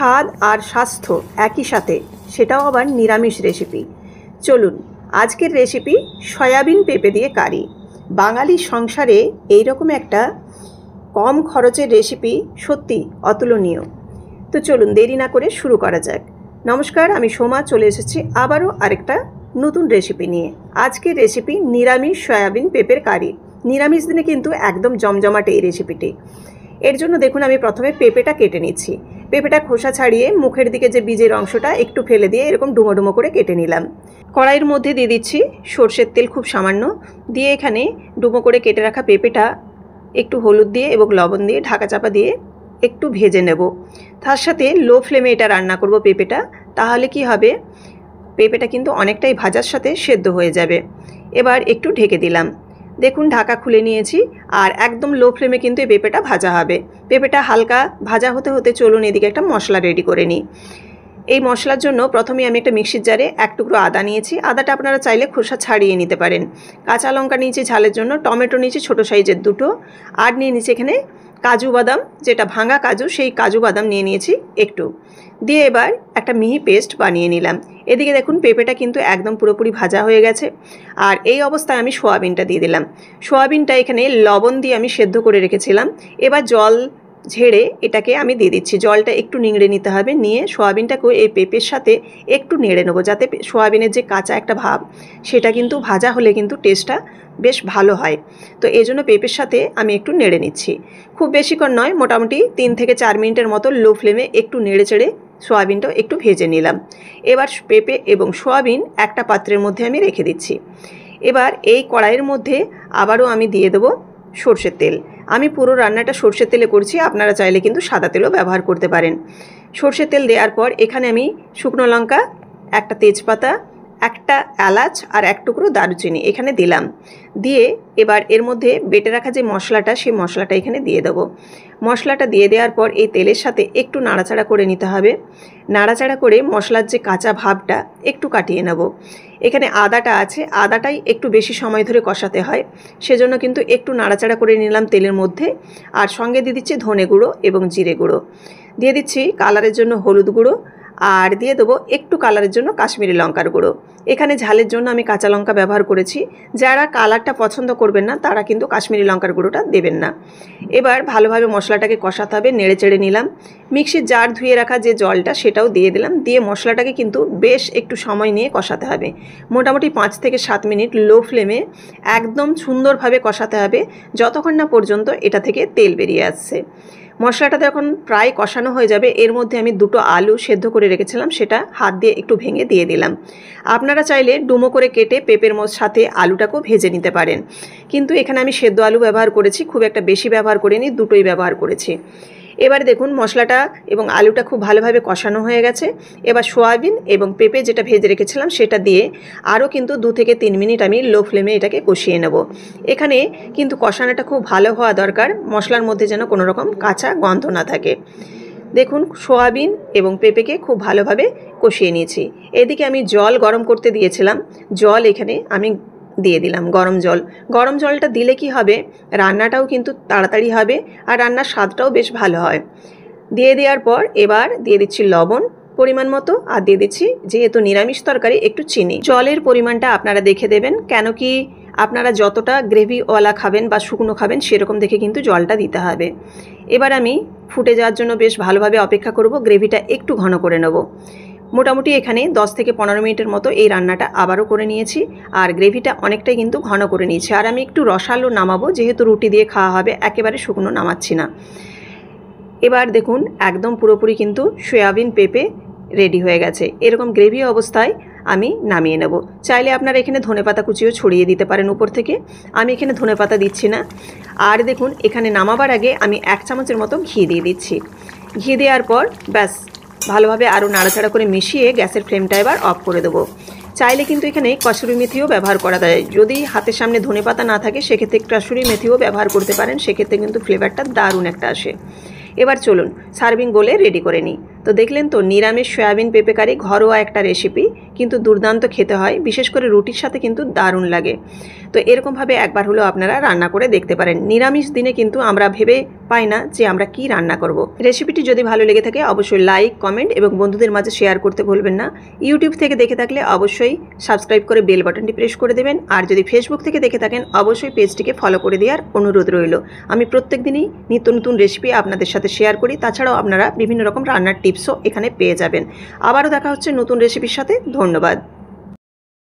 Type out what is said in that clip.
স্বাদ আর স্বাস্থ্য একই সাথে, সেটাও আবার নিরামিষ রেসিপি। চলুন, আজকের রেসিপি সয়াবিন পেঁপে দিয়ে কারি। বাঙালি সংসারে এইরকম একটা কম খরচের রেসিপি সত্যি অতুলনীয়। তো চলুন দেরি না করে শুরু করা যাক। নমস্কার, আমি সোমা চলে এসেছি আবারও আরেকটা নতুন রেসিপি নিয়ে। আজকের রেসিপি নিরামিষ সয়াবিন পেঁপের কারি। নিরামিষ দিনে কিন্তু একদম জমজমাটে এই রেসিপিটি। এর জন্য দেখুন আমি প্রথমে পেঁপেটা কেটে নিচ্ছি। পেঁপেটা খোসা ছাড়িয়ে মুখের দিকে যে বীজের অংশটা একটু ফেলে দিয়ে এরকম ডুমো ডুমো করে কেটে নিলাম। কড়াইয়ের মধ্যে দিয়ে দিচ্ছি সর্ষের তেল খুব সামান্য, দিয়ে এখানে ডুমো করে কেটে রাখা পেঁপেটা একটু হলুদ দিয়ে এবং লবণ দিয়ে ঢাকা চাপা দিয়ে একটু ভেজে নেব। তার সাথে লো ফ্লেমে এটা রান্না করব পেঁপেটা। তাহলে কি হবে, পেঁপেটা কিন্তু অনেকটাই ভাজার সাথে সেদ্ধ হয়ে যাবে। এবার একটু ঢেকে দিলাম। দেখুন ঢাকা খুলে নিয়েছি, আর একদম লো ফ্লেমে কিন্তু এই পেঁপেটা ভাজা হবে। পেঁপেটা হালকা ভাজা হতে হতে চলুন এদিকে একটা মশলা রেডি করে নিই। এই মশলার জন্য প্রথমে আমি একটা মিক্সির জারে এক টুকরো আদা নিয়েছি। আদাটা আপনারা চাইলে খোসা ছাড়িয়ে নিতে পারেন। কাঁচা লঙ্কা নিয়েছি ঝালের জন্য, টমেটো নিয়েছি ছোটো সাইজের দুটো, আর নিয়ে নিয়েছি এখানে কাজু বাদাম, যেটা ভাঙা কাজু, সেই কাজু বাদাম নিয়ে নিয়েছি একটু, দিয়ে এবার একটা মিহি পেস্ট বানিয়ে নিলাম। এদিকে দেখুন পেঁপেটা কিন্তু একদম পুরোপুরি ভাজা হয়ে গেছে। আর এই অবস্থায় আমি সোয়াবিনটা দিয়ে দিলাম। সোয়াবিনটা এখানে লবণ দিয়ে আমি সেদ্ধ করে রেখেছিলাম। এবার জল ঝেড়ে এটাকে আমি দিয়ে দিচ্ছি। জলটা একটু নিংড়ে নিতে হবে, নিয়ে সোয়াবিনটাকেও এই পেঁপের সাথে একটু নেড়ে নেবো, যাতে সোয়াবিনের যে কাঁচা একটা ভাব সেটা কিন্তু ভাজা হলে কিন্তু টেস্টটা বেশ ভালো হয়। তো এই জন্য পেঁপের সাথে আমি একটু নেড়ে নিচ্ছি। খুব বেশিক্ষণ নয়, মোটামুটি 3 থেকে 4 মিনিটের মতো লো ফ্লেমে একটু নেড়ে চেড়ে সোয়াবিনটাও একটু ভেজে নিলাম। এবার পেঁপে এবং সোয়াবিন একটা পাত্রের মধ্যে আমি রেখে দিচ্ছি। এবার এই কড়াইয়ের মধ্যে আবারও আমি দিয়ে দেবো সর্ষের তেল। আমি পুরো রান্নাটা সর্ষের তেলে করছি, আপনারা চাইলে কিন্তু সাদা তেলও ব্যবহার করতে পারেন। সর্ষের তেল দেওয়ার পর এখানে আমি শুকনো লঙ্কা, একটা তেজপাতা, একটা এলাচ আর এক টুকরো দারুচিনি এখানে দিলাম। দিয়ে এবার এর মধ্যে বেটে রাখা যে মশলাটা, সেই মশলাটা এখানে দিয়ে দেবো। মশলাটা দিয়ে দেওয়ার পর এই তেলের সাথে একটু নাড়াচাড়া করে নিতে হবে। নাড়াচাড়া করে মশলার যে কাঁচা ভাবটা একটু কাটিয়ে নেব। এখানে আদাটা আছে, আদাটাই একটু বেশি সময় ধরে কষাতে হয়, সেজন্য কিন্তু একটু নাড়াচাড়া করে নিলাম তেলের মধ্যে। আর সঙ্গে দিয়ে দিচ্ছি ধনে গুঁড়ো এবং জিরে গুঁড়ো, দিয়ে দিচ্ছি কালারের জন্য হলুদ গুঁড়ো, আর দিয়ে দেবো একটু কালারের জন্য কাশ্মীরি লঙ্কার গুঁড়ো। এখানে ঝালের জন্য আমি কাঁচা লঙ্কা ব্যবহার করেছি। যারা কালারটা পছন্দ করবেন না তারা কিন্তু কাশ্মীরি লঙ্কার গুঁড়োটা দেবেন না। এবার ভালোভাবে মশলাটাকে কষাতে হবে, নেড়ে চেড়ে নিলাম। মিক্সির জার ধুয়ে রাখা যে জলটা সেটাও দিয়ে দিলাম। দিয়ে মশলাটাকে কিন্তু বেশ একটু সময় নিয়ে কষাতে হবে। মোটামুটি 5 থেকে 7 মিনিট লো ফ্লেমে একদম সুন্দরভাবে কষাতে হবে, যতক্ষণ না পর্যন্ত এটা থেকে তেল বেরিয়ে আসছে। মশলাটা যখন প্রায় কষানো হয়ে যাবে, এর মধ্যে আমি 2টো আলু সেদ্ধ করে রেখেছিলাম, সেটা হাত দিয়ে একটু ভেঙে দিয়ে দিলাম। আপনারা চাইলে ডুমো করে কেটে পেঁপের সাথে আলুটাকেও ভেজে নিতে পারেন, কিন্তু এখানে আমি সেদ্ধ আলু ব্যবহার করেছি, খুব একটা বেশি ব্যবহার করিনি, দুটোই ব্যবহার করেছি। এবার দেখুন মশলাটা এবং আলুটা খুব ভালোভাবে কষানো হয়ে গেছে। এবার সোয়াবিন এবং পেঁপে যেটা ভেজে রেখেছিলাম সেটা দিয়ে আরও কিন্তু 2 থেকে 3 মিনিট আমি লো ফ্লেমে এটাকে কষিয়ে নেব। এখানে কিন্তু কষানোটা খুব ভালো হওয়া দরকার, মশলার মধ্যে যেন কোনো রকম কাঁচা গন্ধ না থাকে। দেখুন সোয়াবিন এবং পেঁপেকে খুব ভালোভাবে কষিয়ে নিয়েছি। এদিকে আমি জল গরম করতে দিয়েছিলাম, জল এখানে আমি দিয়ে দিলাম গরম জল। গরম জলটা দিলে কি হবে, রান্নাটাও কিন্তু তাড়াতাড়ি হবে আর রান্নার স্বাদটাও বেশ ভালো হয়। দিয়ে দেওয়ার পর এবার দিয়ে দিচ্ছি লবণ পরিমাণ মতো, আর দিয়ে দিচ্ছি যেহেতু নিরামিষ তরকারি একটু চিনি। জলের পরিমাণটা আপনারা দেখে দেবেন, কেন কি আপনারা যতটা গ্রেভিওয়ালা খাবেন বা শুকনো খাবেন সেরকম দেখে কিন্তু জলটা দিতে হবে। এবার আমি ফুটে যাওয়ার জন্য বেশ ভালোভাবে অপেক্ষা করব, গ্রেভিটা একটু ঘন করে নেব। মোটামুটি এখানে 10 থেকে 15 মিনিটের মতো এই রান্নাটা আবারও করে নিয়েছি, আর গ্রেভিটা অনেকটাই কিন্তু ঘন করে নিয়েছি। আর আমি একটু রসালো নামাবো, যেহেতু রুটি দিয়ে খাওয়া হবে, একেবারে শুকনো নামাচ্ছি না। এবার দেখুন একদম পুরোপুরি কিন্তু সয়াবিন পেঁপে রেডি হয়ে গেছে। এরকম গ্রেভি অবস্থায় আমি নামিয়ে নেব। চাইলে আপনারা এখানে ধনেপাতা কুচিও ছড়িয়ে দিতে পারেন উপর থেকে, আমি এখানে ধনেপাতা দিচ্ছি না। আর দেখুন এখানে নামাবার আগে আমি 1 চামচের মতো ঘি দিয়ে দিচ্ছি। ঘি দেওয়ার পর ব্যাস ভালোভাবে আরও নাড়াচাড়া করে মিশিয়ে গ্যাসের ফ্লেমটা এবার অফ করে দেবো। চাইলে কিন্তু এখানে কসুরি মেথিও ব্যবহার করা যায়, যদি হাতের সামনে ধনেপাতা না থাকে সেক্ষেত্রে কসুরি মেথিও ব্যবহার করতে পারেন, সেক্ষেত্রে কিন্তু ফ্লেভারটা দারুণ একটা আসে। এবার চলুন সার্ভিং বোলে রেডি করে নিই। তো দেখলেন তো, নিরামিষ সয়াবিন পেঁপে কারি ঘরোয়া একটা রেসিপি, কিন্তু দুর্দান্ত খেতে হয়, বিশেষ করে রুটির সাথে কিন্তু দারুণ লাগে। তো এরকমভাবে একবার হলেও আপনারা রান্না করে দেখতে পারেন। নিরামিষ দিনে কিন্তু আমরা ভেবে পাই না যে আমরা কি রান্না করব। রেসিপিটি যদি ভালো লেগে থাকে অবশ্যই লাইক, কমেন্ট এবং বন্ধুদের মাঝে শেয়ার করতে ভুলবেন না। ইউটিউব থেকে দেখে থাকলে অবশ্যই সাবস্ক্রাইব করে বেল বাটনটি প্রেস করে দেবেন। আর যদি ফেসবুক থেকে দেখে থাকেন অবশ্যই পেজটিকে ফলো করে দেওয়ার অনুরোধ রইল। আমি প্রত্যেক দিনই নিত্য নতুন রেসিপি আপনাদের সাথে শেয়ার করি। তাছাড়াও আপনারা বিভিন্ন রকম রান্নার টিপসও এখানে পেয়ে যাবেন। আবারও দেখা হচ্ছে নতুন রেসিপির সাথে। ধন্যবাদ।